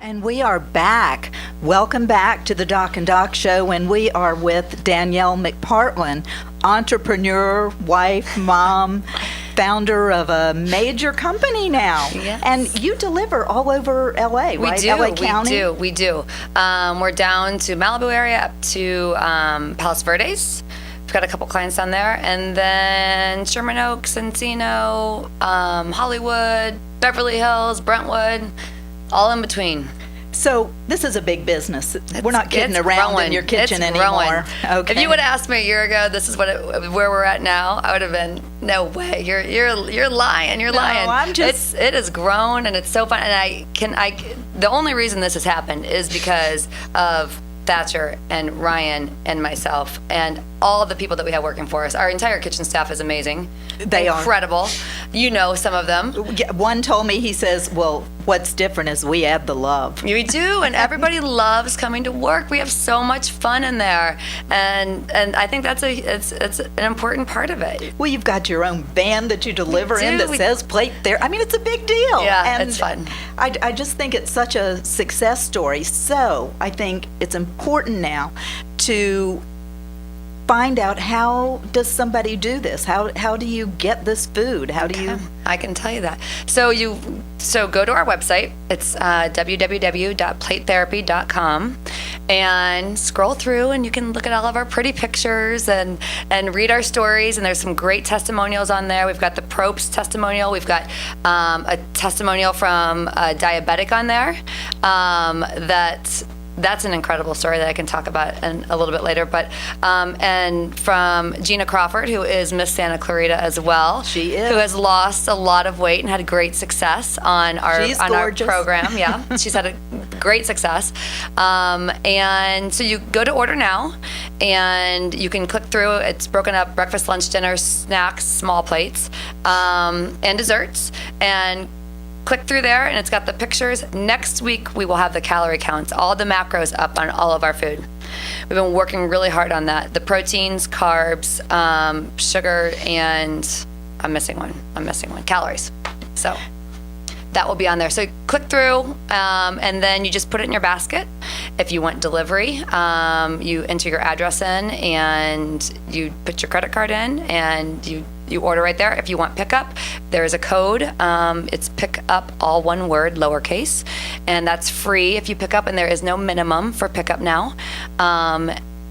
And we are back. Welcome back to the Doc and Doc Show, and we are with Danielle McPartlin, entrepreneur, wife, mom, founder of a major company now. Yes. And you deliver all over LA, right? LA County? We do. We're down to Malibu area, up to Palos Verdes. We've got a couple clients down there, and then Sherman Oaks, Encino, Hollywood, Beverly Hills, Brentwood, all in between. So this is a big business. We're not kidding around growing. in your kitchen it's anymore. Growing. Okay. If you would have asked me a year ago, this is where we're at now, I would have been, no way. You're lying. You're lying. I'm just. It has grown, and it's so fun. And the only reason this has happened is because of Thatcher and Ryan and myself and all the people that we have working for us. Our entire kitchen staff is amazing. They are incredible. You know some of them. One told me, he says, well, what's different is we add the love. We do, and everybody loves coming to work. We have so much fun in there, and I think that's it's an important part of it. Well, you've got your own van that you deliver in that We- says plate there. I mean, it's a big deal. Yeah, and it's fun. I just think it's such a success story. So I think it's important now to find out, how does somebody do this? How do you get this food? How do you? I can tell you that. So go to our website. It's www.platetherapy.com, and scroll through, and you can look at all of our pretty pictures and read our stories. And there's some great testimonials on there. We've got the Probst testimonial. We've got a testimonial from a diabetic on there. That's an incredible story that I can talk about a little bit later. But and from Gina Crawford, who is Miss Santa Clarita as well. She is. Who has lost a lot of weight and had great success on our gorgeous. program. Yeah, she's had a great success. And so you go to order now, and you can click through. It's broken up: breakfast, lunch, dinner, snacks, small plates, and desserts. And click through there, and it's got the pictures. Next week, we will have the calorie counts, all the macros up on all of our food. We've been working really hard on that. The proteins, carbs, sugar, and I'm missing one, calories. So that will be on there. So click through, and then you just put it in your basket. If you want delivery, you enter your address in, and you put your credit card in, and you order right there. If you want pickup, there's a code. It's pick up, all one word, lowercase, and that's free if you pick up, and there is no minimum for pickup now.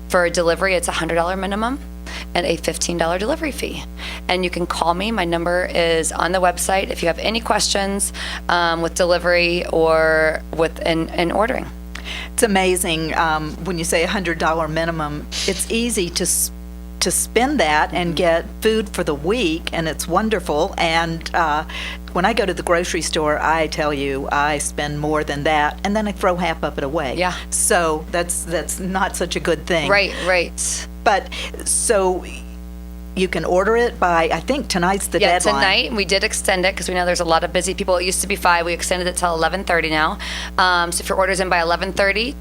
For delivery, it's $100 minimum and a $15 delivery fee. And you can call me. My number is on the website if you have any questions with delivery or with in ordering. It's amazing when you say $100 minimum. It's easy to spend that and get food for the week, and it's wonderful. And when I go to the grocery store, I tell you, I spend more than that, and then I throw half of it away. Yeah. So that's not such a good thing. Right. But so you can order it by, I think tonight's the deadline. Tonight. We did extend it because we know there's a lot of busy people. It used to be 5. We extended it till 11:30 now. So if your order's in by 11:30,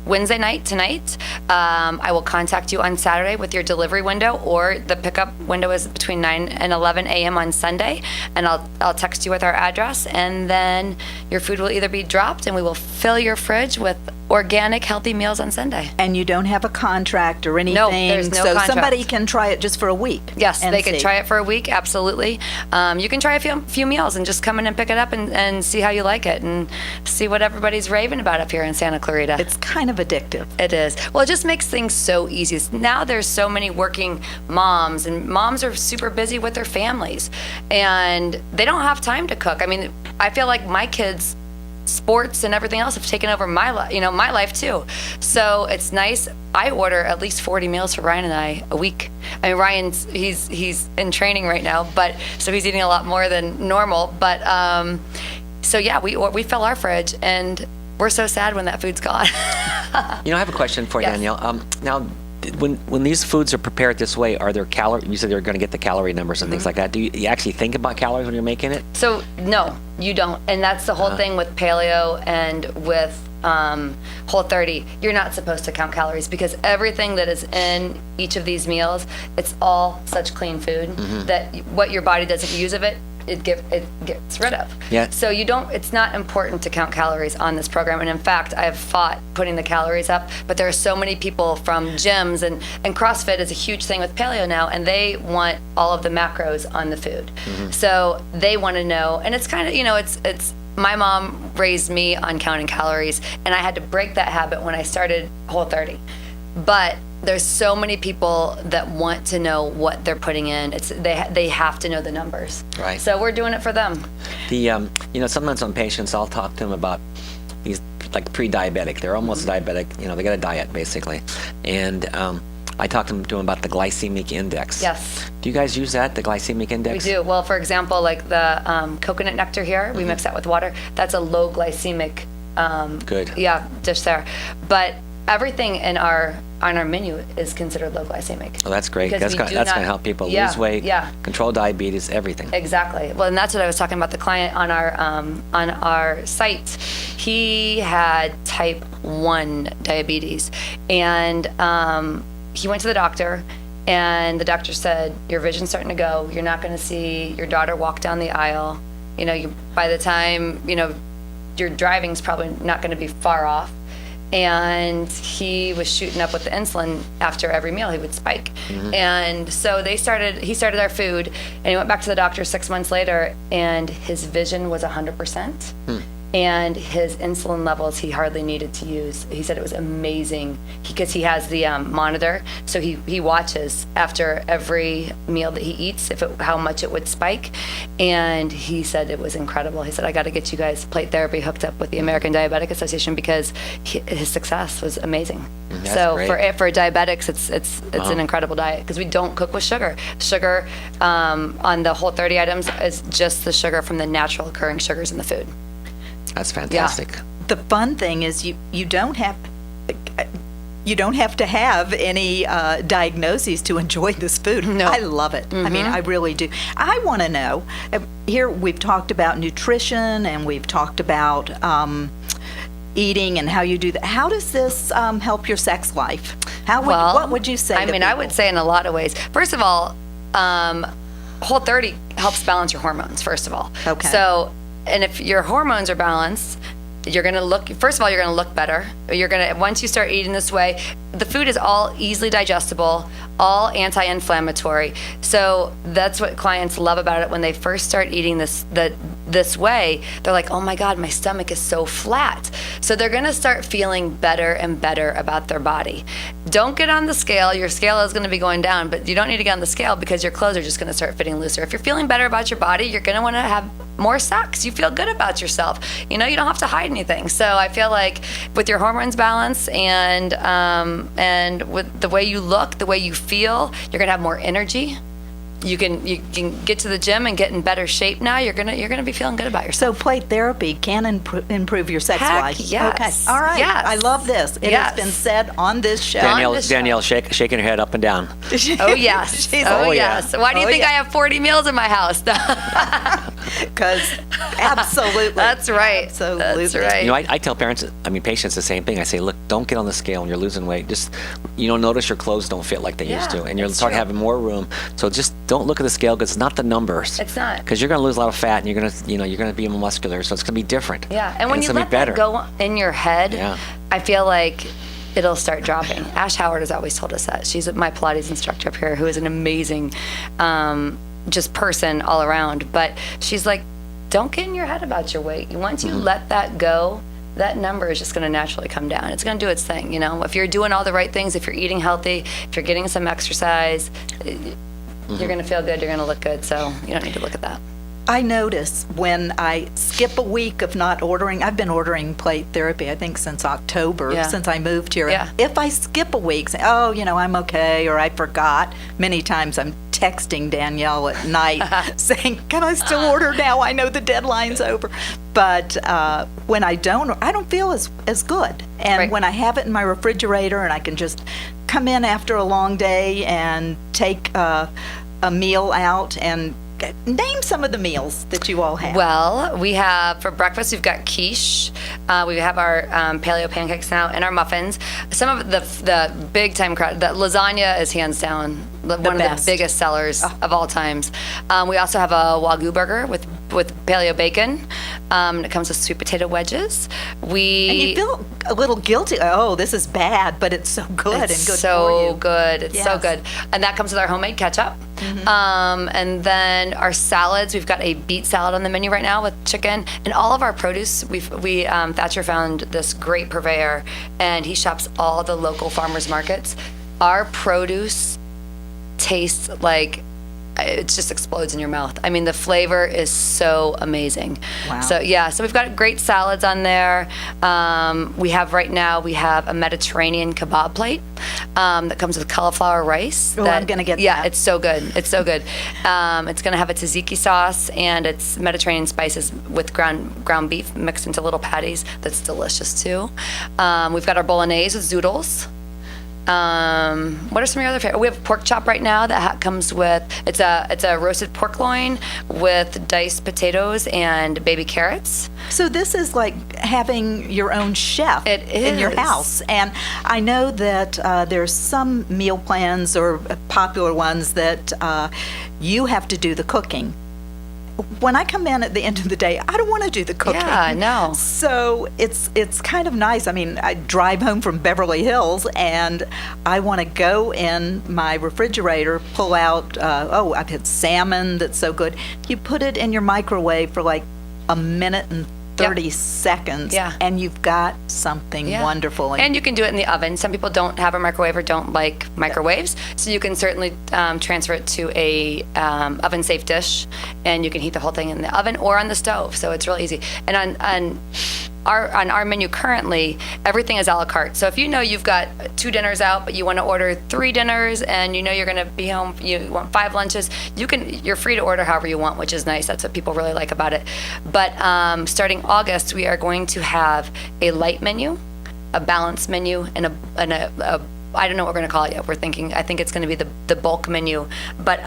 Wednesday night, tonight, I will contact you on Saturday with your delivery window, or the pickup window is between 9 and 11 a.m. on Sunday, and I'll text you with our address, and then your food will either be dropped, and we will fill your fridge with organic, healthy meals on Sunday. And you don't have a contract or anything? No, there's no so contract. Somebody can try it just for a week? Yes, and they can see. try it for a week, absolutely. You can try a few meals and just come in and pick it up and see how you like it, and see what everybody's raving about up here in Santa Clarita. It's kind of addictive. It is. Well, it just makes things so easy. Now there's so many working moms, and moms are super busy with their families, and they don't have time to cook. I mean, I feel like my kids' sports and everything else have taken over my life too. So it's nice. I order at least 40 meals for Ryan and I a week. I mean, Ryan's he's in training right now, but so he's eating a lot more than normal. But so yeah, we fill our fridge, and we're so sad when that food's gone. I have a question for you, Yes. Danielle. Now, when these foods are prepared this way, are there calories? You said they're going to get the calorie numbers and things like that. Do you actually think about calories when you're making it? So no, you don't, and that's the whole thing with paleo and with Whole30. You're not supposed to count calories, because everything that is in each of these meals, it's all such clean food that what your body doesn't use of it it gets rid of. Yeah. So it's not important to count calories on this program. And in fact, I have fought putting the calories up, but there are so many people from gyms and CrossFit is a huge thing with paleo now, and they want all of the macros on the food. So they want to know, and it's kind of, it's my mom raised me on counting calories, and I had to break that habit when I started Whole30. But there's so many people that want to know what they're putting in. They have to know the numbers. Right. So we're doing it for them. The sometimes on patients, I'll talk to them about these like pre-diabetic. They're almost diabetic. They got a diet basically, and I talk to them about the glycemic index. Yes. Do you guys use that, the glycemic index? We do. Well, for example, like the coconut nectar here, we mix that with water. That's a low glycemic Good. Yeah, dish there. But everything on our menu is considered low glycemic. Oh, that's great. Because That's going to help people lose weight, control diabetes, everything. Exactly. Well, and that's what I was talking about. The client on our site, he had type 1 diabetes, and he went to the doctor, and the doctor said, your vision's starting to go. You're not going to see your daughter walk down the aisle. By the time, your driving's probably not going to be far off. And he was shooting up with the insulin after every meal. He would spike. And so he started our food, and he went back to the doctor 6 months later, and his vision was 100%. And his insulin levels he hardly needed to use. He said it was amazing because he has the monitor, so he watches after every meal that he eats how much it would spike, and he said it was incredible. He said, I got to get you guys plate therapy hooked up with the American Diabetic Association because his success was amazing. So great. for diabetics, it's an incredible diet because we don't cook with sugar. Sugar on the Whole30 items is just the sugar from the natural occurring sugars in the food. That's fantastic. The fun thing is you don't have to have any diagnoses to enjoy this food. No. I love it. I mean, I really do. I want to know, here we've talked about nutrition and we've talked about eating and how you do that. How does this help your sex life? What would you say? I would say in a lot of ways. First of all, Whole30 helps balance your hormones, first of all. Okay. So, and if your hormones are balanced, you're going to look better. Once you start eating this way, the food is all easily digestible, all anti-inflammatory. So that's what clients love about it. When they first start eating this way, they're like, oh my God, my stomach is so flat. So they're going to start feeling better and better about their body. Don't get on the scale. Your scale is going to be going down, but you don't need to get on the scale because your clothes are just going to start fitting looser. If you're feeling better about your body, you're going to want to have more sex. You feel good about yourself. You don't have to hide anything. So I feel like with your hormones balanced and with the way you look, the way you feel, you're gonna have more energy. You can get to the gym and get in better shape now. You're gonna be feeling good about yourself. So plate therapy can improve your sex life. Yes. Okay. All right. Yes. I love this. It has been said on this show. Danielle shaking her head up and down. Oh yes. Yes. Why do you think I have 40 meals in my house? Because absolutely. That's right. Absolutely. That's right. I tell patients the same thing. I say, look, don't get on the scale when you're losing weight. Just, notice your clothes don't fit like they used to, and you'll start having more room. So just don't look at the scale because it's not the numbers. It's not. Because you're going to lose a lot of fat, and you're going to be muscular, so it's going to be different. Yeah, and when you let that go in your head, I feel like it'll start dropping. Ash Howard has always told us that. She's my Pilates instructor up here, who is an amazing just person all around. But she's like, don't get in your head about your weight. Once you let that go, that number is just going to naturally come down. It's going to do its thing. If you're doing all the right things, if you're eating healthy, if you're getting some exercise, you're going to feel good, you're going to look good, so you don't need to look at that. I notice when I skip a week of not ordering, I've been ordering plate therapy, I think since October, since I moved here. Yeah. If I skip a week, say, I'm okay, or I forgot, many times I'm texting Danielle at night saying, can I still order now? I know the deadline's over. But when I don't feel as good. And when I have it in my refrigerator and I can just come in after a long day and take a meal out and name some of the meals that you all have. Well, we have, for breakfast, we've got quiche. We have our paleo pancakes now and our muffins. Some of the big time crowd, the lasagna is hands down one of the biggest sellers of all times. We also have a Wagyu burger with paleo bacon. It comes with sweet potato wedges. And you feel a little guilty. Oh, this is bad, but it's so good and good for you. It's so good. And that comes with our homemade ketchup. And then our salads, we've got a beet salad on the menu right now with chicken. And all of our produce, Thatcher found this great purveyor, and he shops all the local farmers markets. Our produce tastes like it just explodes in your mouth. I mean, the flavor is so amazing. Wow. So we've got great salads on there. We have a Mediterranean kebab plate that comes with cauliflower rice. I'm going to get that. Yeah, it's so good. It's so good. It's going to have a tzatziki sauce, and it's Mediterranean spices with ground beef mixed into little patties. That's delicious too. We've got our bolognese with zoodles. What are some of your other favorites? We have pork chop right now that comes with, it's a roasted pork loin with diced potatoes and baby carrots. So this is like having your own chef in your house. And I know that there's some meal plans or popular ones that you have to do the cooking. When I come in at the end of the day, I don't want to do the cooking. Yeah, no. So it's kind of nice. I mean, I drive home from Beverly Hills, and I want to go in my refrigerator, pull out, I've had salmon that's so good. You put it in your microwave for like a minute and 30 seconds, and you've got something wonderful. And you can do it in the oven. Some people don't have a microwave or don't like microwaves, so you can certainly transfer it to a oven-safe dish, and you can heat the whole thing in the oven or on the stove. So it's really easy. And on our menu currently, everything is a la carte. So if you know you've got 2 dinners out, but you want to order 3 dinners, and you know you're going to be home, you want 5 lunches, you're free to order however you want, which is nice. That's what people really like about it. But starting August, we are going to have a light menu, a balanced menu, and a I don't know what we're going to call it yet. I think it's going to be the bulk menu, but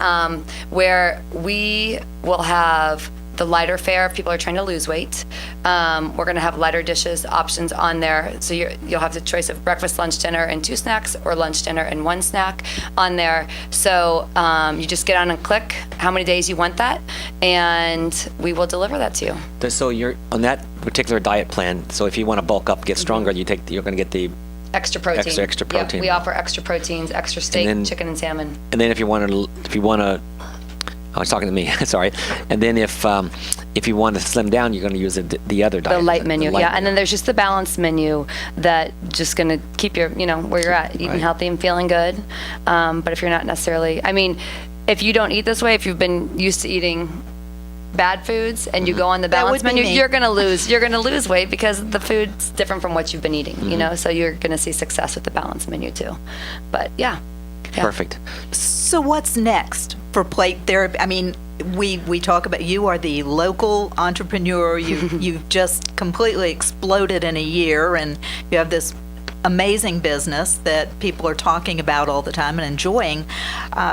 where we will have the lighter fare if people are trying to lose weight. We're going to have lighter dishes options on there. So you'll have the choice of breakfast, lunch, dinner, and 2 snacks, or lunch, dinner, and 1 snack on there. So you just get on and click how many days you want that, and we will deliver that to you. So you're on that particular diet plan. So if you want to bulk up, get stronger, you're going to get the extra protein. Extra protein. Yep, we offer extra proteins, extra steak, chicken, and salmon. And then if you want to, I was talking to me, sorry. And then if you want to slim down, you're going to use the other diet. The light menu, And then there's just the balanced menu that just going to keep your, where you're at, eating healthy and feeling good. But if you're not necessarily, if you don't eat this way, if you've been used to eating bad foods and you go on the balanced menu, you're going to lose weight because the food's different from what you've been eating, so you're going to see success with the balanced menu too. But yeah. Perfect. So what's next for plate therapy? We talk about, you are the local entrepreneur. You've just completely exploded in a year, and you have this amazing business that people are talking about all the time and enjoying.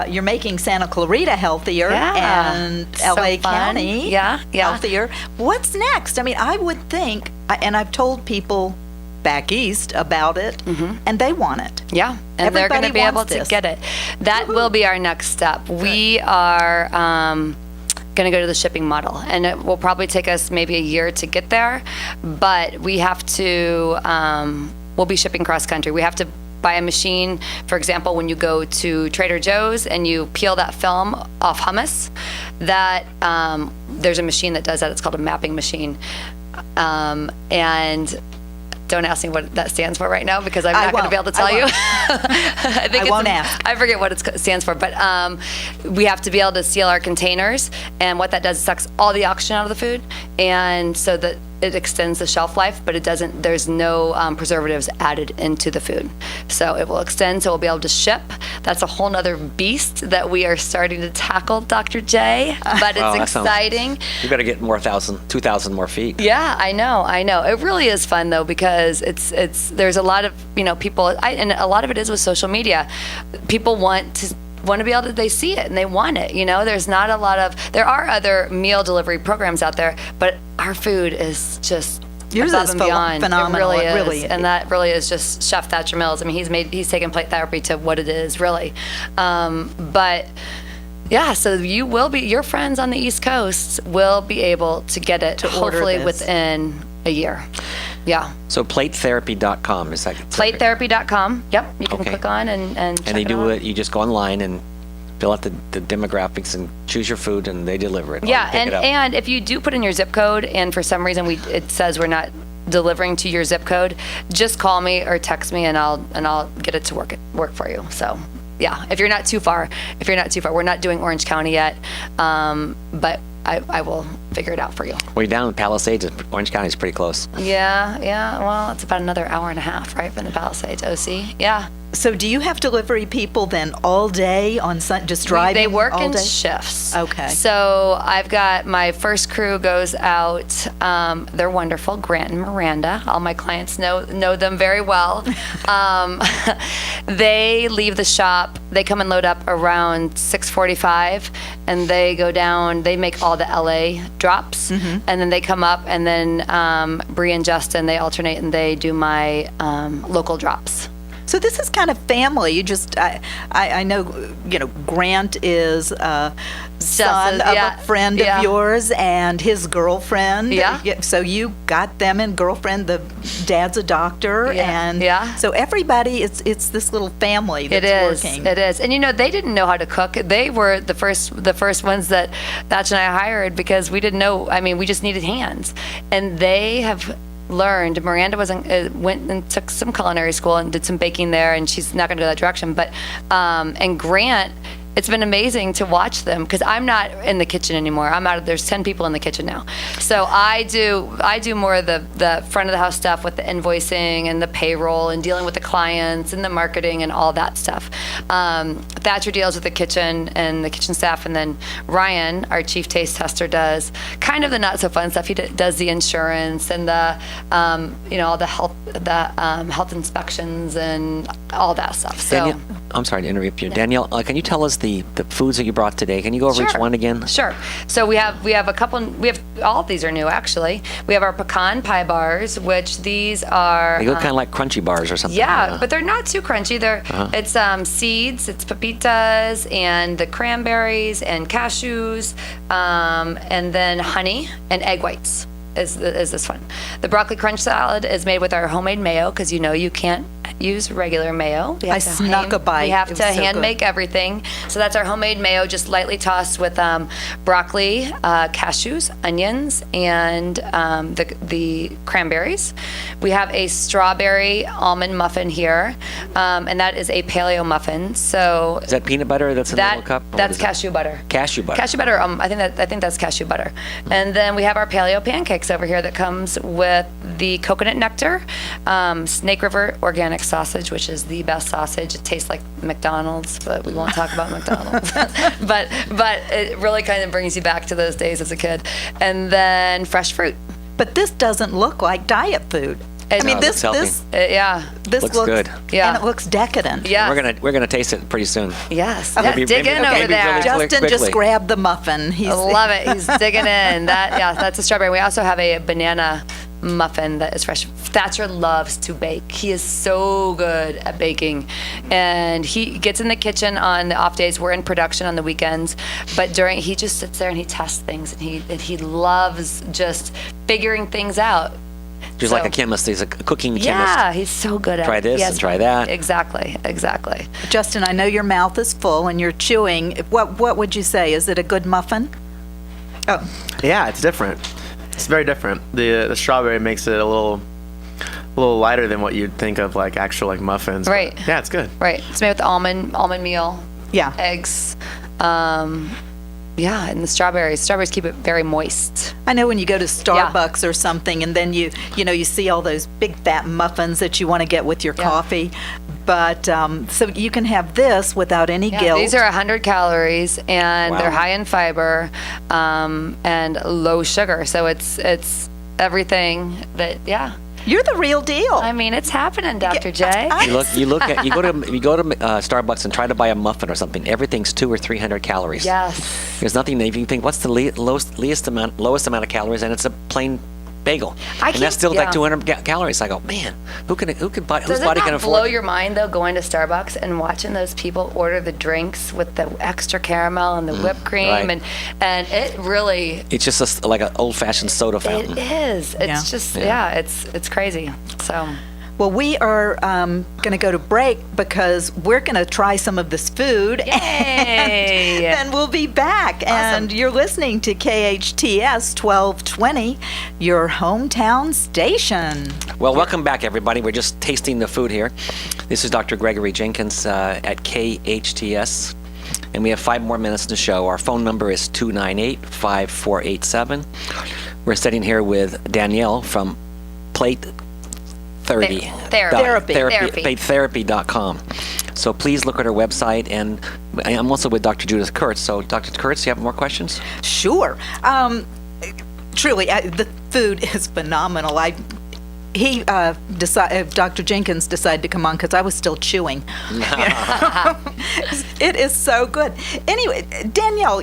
You're making Santa Clarita healthier and LA County healthier. What's next? I would think, and I've told people back east about it, and they want it. Yeah, and Everybody they're going to be able to this. get it. That will be our next step. We are going to go to the shipping model, and it will probably take us maybe a year to get there, but we have to, we'll be shipping cross country. We have to buy a machine. For example, when you go to Trader Joe's and you peel that film off hummus, that there's a machine that does that. It's called a mapping machine. And don't ask me what that stands for right now, because I'm not going to be able to tell you. I won't ask. I forget what it stands for, but we have to be able to seal our containers, and what that does is sucks all the oxygen out of the food, and so that it extends the shelf life, but it doesn't. There's no preservatives added into the food, so it will extend. So we'll be able to ship. That's a whole nother beast that we are starting to tackle, Dr. J. But it's exciting. You better get 2,000 more feet. Yeah, I know. It really is fun though, because there's a lot of people, and a lot of it is with social media. People want want to be able to, they see it and they want it. There's not a lot of, there are other meal delivery programs out there, but our food is just Yours above is and beyond. phenomenal. It really is. And that really is just Chef Thatcher Mills. I mean, he's taken plate therapy to what it is, really. But yeah, so your friends on the East Coast will be able to get it To order hopefully this. within a year. Yeah. So platetherapy.com, is that? Platetherapy.com. Yep. You can Okay. click on and check And they it do out. it, you just go online and fill out the demographics and choose your food and they deliver it. or Yeah, you pick it up. and if you do put in your zip code and for some reason it says we're not delivering to your zip code, just call me or text me and I'll get it to work for you. So yeah, if you're not too far, we're not doing Orange County yet, but I will figure it out for you. Well, you're down in Palisades, Orange County is pretty close. Yeah. Well, it's about another hour and a half, right, from the Palisades, OC. Yeah. So do you have delivery people then all day on just driving They work all in day? shifts. Okay. So I've got my first crew goes out. They're wonderful, Grant and Miranda. All my clients know them very well. They leave the shop. They come and load up around 6:45, and they go down. They make all the LA drops, and then they come up, and then Bree and Justin, they alternate, and they do my local drops. So this is kind of family. You just, I know, Grant is a son of yeah, a friend yeah. of yours and his girlfriend. Yeah. So you got them and girlfriend. The dad's a doctor, Yeah, and yeah. so everybody, it's this little family that's working. It is. And they didn't know how to cook. They were the first ones that Thatch and I hired because we didn't know. I mean, we just needed hands, and they have learned. Miranda went and took some culinary school and did some baking there, and she's not going to go that direction. But and Grant, it's been amazing to watch them because I'm not in the kitchen anymore. There's 10 people in the kitchen now. So I do more of the front of the house stuff with the invoicing and the payroll and dealing with the clients and the marketing and all that stuff. Thatcher deals with the kitchen and the kitchen staff, and then Ryan, our chief taste tester, does kind of the not so fun stuff. He does the insurance and the all the health inspections and all that stuff. So. Danielle, I'm sorry to interrupt you. Danielle, can you tell us the foods that you brought today? Can you go over each one again? Sure. So we have a couple. All of these are new actually. We have our pecan pie bars, which these are. They look kind of like crunchy bars or something. Yeah, but they're not too crunchy. It's seeds, it's pepitas, and the cranberries and cashews, and then honey and egg whites. Is this one. The broccoli crunch salad is made with our homemade mayo because you can't use regular mayo. I snuck a bite. We have It to was so hand good. make everything. So that's our homemade mayo, just lightly tossed with broccoli, cashews, onions, and the cranberries. We have a strawberry almond muffin here, and that is a paleo muffin. So Is that peanut butter that's in the little cup? or that's what is that? cashew butter. Cashew butter. Cashew butter. I think that's cashew butter. And then we have our paleo pancakes over here that comes with the coconut nectar, Snake River organic sausage, which is the best sausage. It tastes like McDonald's, but we won't talk about McDonald's. but it really kind of brings you back to those days as a kid. And then fresh fruit. But this doesn't look like diet food. I mean, No, it this looks Yeah. this Looks looks good. Yeah. and it looks decadent. Yeah. We're gonna taste it pretty soon. Yes. Maybe- Yeah, dig maybe- in okay, over maybe there. really quick- Justin just quickly. grabbed the muffin. I love it. He's digging in. That's a strawberry. We also have a banana muffin that is fresh. Thatcher loves to bake. He is so good at baking, and he gets in the kitchen on the off days. We're in production on the weekends, but he just sits there and he tests things, and he loves just figuring things out. Just like a chemist. He's a cooking chemist. Yeah, he's so good at it. Try this Yes, and try that. Exactly. Justin, I know your mouth is full and you're chewing. What would you say? Is it a good muffin? Oh, Yeah, it's different. It's very different. The strawberry makes it a little lighter than what you'd think of like actual like muffins. Right. But yeah, it's good. Right. It's made with almond meal, yeah. eggs. Yeah, and the strawberries keep it very moist. I know when you go to Starbucks or something, and then you see all those big fat muffins that you want to get with your coffee. But so you can have this without any guilt. These are 100 calories, and Wow. they're high in fiber and low sugar. So it's everything that You're the real deal. I mean, it's happening, Dr. J. You go to Starbucks and try to buy a muffin or something. Everything's 200 or 300 calories. Yes. There's nothing that you think, what's the lowest amount of calories, and it's a plain bagel. And that's still like 200 calories. I go, man, who can buy? Whose body can afford? Does it not blow your mind though, going to Starbucks and watching those people order the drinks with the extra caramel and the whipped cream, right. and it really. It's just like an old-fashioned soda fountain. It is. It's just it's crazy. So. Well, we are going to go to break because we're going to try some of this food. Yay! And then we'll be back. Awesome. And you're listening to KHTS 1220, your hometown station. Well, welcome back, everybody. We're just tasting the food here. This is Dr. Gregory Jenkins at KHTS. And we have 5 more minutes to show. Our phone number is 298-5487. We're sitting here with Danielle from Plate Therapy. PlateTherapy.com. So please look at our website, and I'm also with Dr. Judith Curts. So Dr. Curts, you have more questions? Sure. Truly, the food is phenomenal. Dr. Jenkins decided to come on because I was still chewing. It is so good. Anyway, Danielle,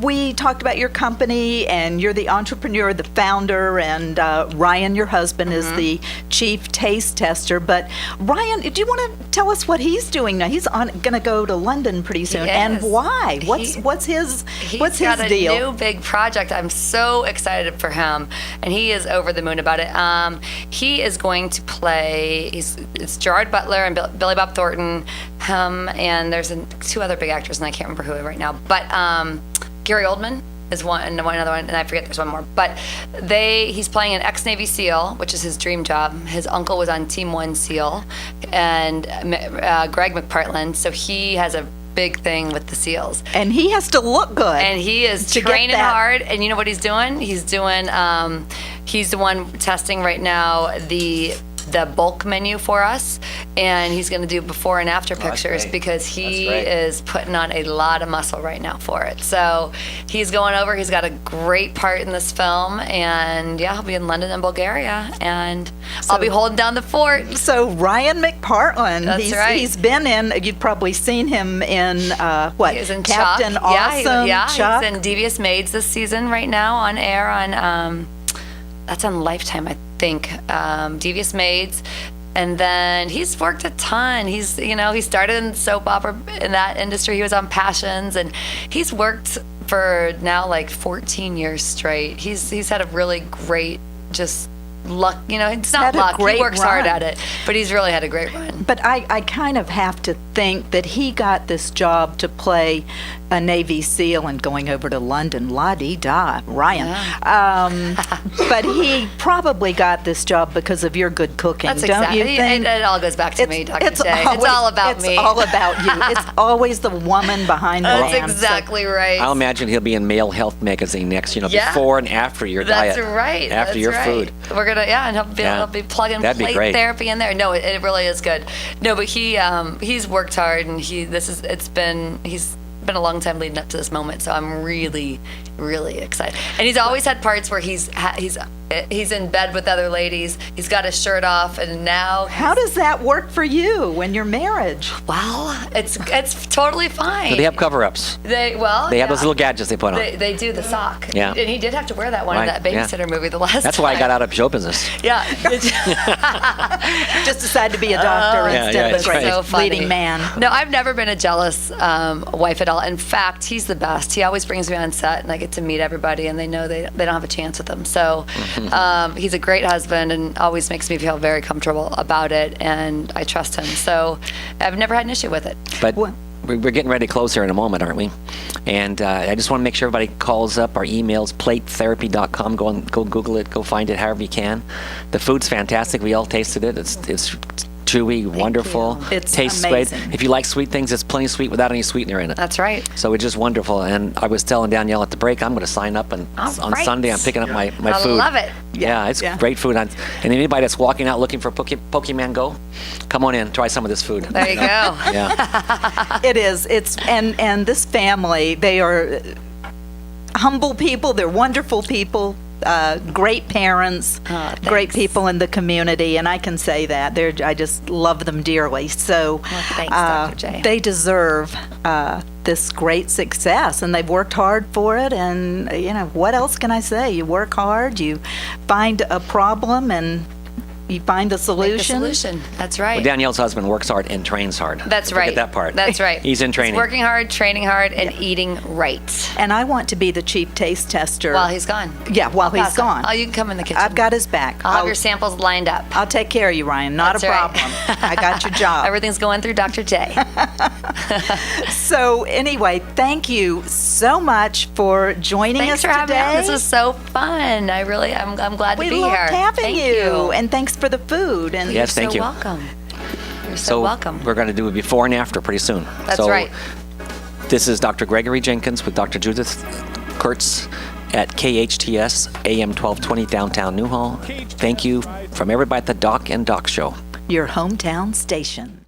we talked about your company, and you're the entrepreneur, the founder, and Ryan, your husband, is the chief taste tester. But Ryan, do you want to tell us what he's doing now? He's going to go to London pretty soon, and why? What's his deal? He's got a new big project. I'm so excited for him, and he is over the moon about it. He is going to play. It's Gerard Butler and Billy Bob Thornton, him, and there's 2 other big actors, and I can't remember who right now, but. Gary Oldman is one, and another one, and I forget there's one more. But he's playing an ex-Navy SEAL, which is his dream job. His uncle was on Team 1 SEAL, and Greg McPartlin, so he has a big thing with the SEALs. And he has to look good. And he is training hard, and you know what he's doing? He's the one testing right now the bulk menu for us, and he's going to do before and after pictures because he is putting on a lot of muscle right now for it. So he's going over. He's got a great part in this film, and he'll be in London and Bulgaria, and I'll be holding down the fort. So Ryan McPartlin, That's right. He's been in. You've probably seen him in what? He was in Captain Chuck. Awesome. Chuck. He's in Devious Maids this season right now on air on. That's on Lifetime, I think. Devious Maids, and then he's worked a ton. He started in soap opera in that industry. He was on Passions, and he's worked for now like 14 years straight. He's had a really great luck. It's not luck. He works hard at it, but he's really had a great run. But I kind of have to think that he got this job to play a Navy SEAL and going over to London, la-dee-da, Ryan. Yeah. But he probably got this job because of your good cooking, don't you think? It all goes back to me, Dr. J. It's all about me. It's all about you. It's always the woman behind the man. That's exactly right. I'll imagine he'll be in Male Health magazine next, before and after your diet. That's right. After your food. We're going to, and he'll be plugging plate therapy in there. No, it really is good. No, but he's worked hard, and he's been a long time leading up to this moment, so I'm really, really excited. And he's always had parts where he's in bed with other ladies. He's got his shirt off, and now. How does that work for you in your marriage? Well, it's totally fine. Do they have cover-ups? They have those little gadgets they put on. They do the sock. Yeah. And he did have to wear that one in that babysitter movie the last time. That's why I got out of show business. Yeah. Just decided to be a doctor instead of a leading man. No, I've never been a jealous wife at all. In fact, he's the best. He always brings me on set, and I get to meet everybody, and they know they don't have a chance with him. So he's a great husband and always makes me feel very comfortable about it, and I trust him. So I've never had an issue with it. But we're getting ready to close here in a moment, aren't we? And I just want to make sure everybody calls up our emails, PlateTherapy.com. Go Google it. Go find it however you can. The food's fantastic. We all tasted it. It's chewy, wonderful. It's tastes amazing. great. If you like sweet things, it's plenty sweet without any sweetener in it. That's right. So it's just wonderful. And I was telling Danielle at the break, I'm going to sign up, and on Sunday I'm picking up my food. I love it. Yeah, it's great food. And anybody that's walking out looking for Pokemon Go, come on in, try some of this food. There you go. Yeah. It is. And this family, they are humble people. They're wonderful people. great parents, great people in the community, and I can say that. I just love them dearly. So thanks, Dr. J. they deserve this great success, and they've worked hard for it. And, what else can I say? You work hard, you find a problem, and you find a Make the solution. solution. That's right. Well, Danielle's husband works hard and trains hard. That's Don't right. forget that part. That's right. He's in training. He's working hard, training hard, and eating right. And I want to be the chief taste tester. While he's gone. Yeah, while he's Pass it. gone. Oh, you can come in the kitchen. I've got his back. I'll have your samples lined up. I'll take care of you, Ryan. Not That's a right. problem. I got your job. Everything's going through Dr. J. So anyway, thank you so much for joining Thanks us for having today. me. This was so fun. I'm glad We to be loved here. having Thank you. And thanks for the food. And Yes, thank you. You're so welcome. You're so So welcome. we're going to do a before and after pretty soon. That's so right. This is Dr. Gregory Jenkins with Dr. Judith Curts at KHTS AM 1220 downtown Newhall. Thank you from everybody at the Doc and Doc Show. your hometown station.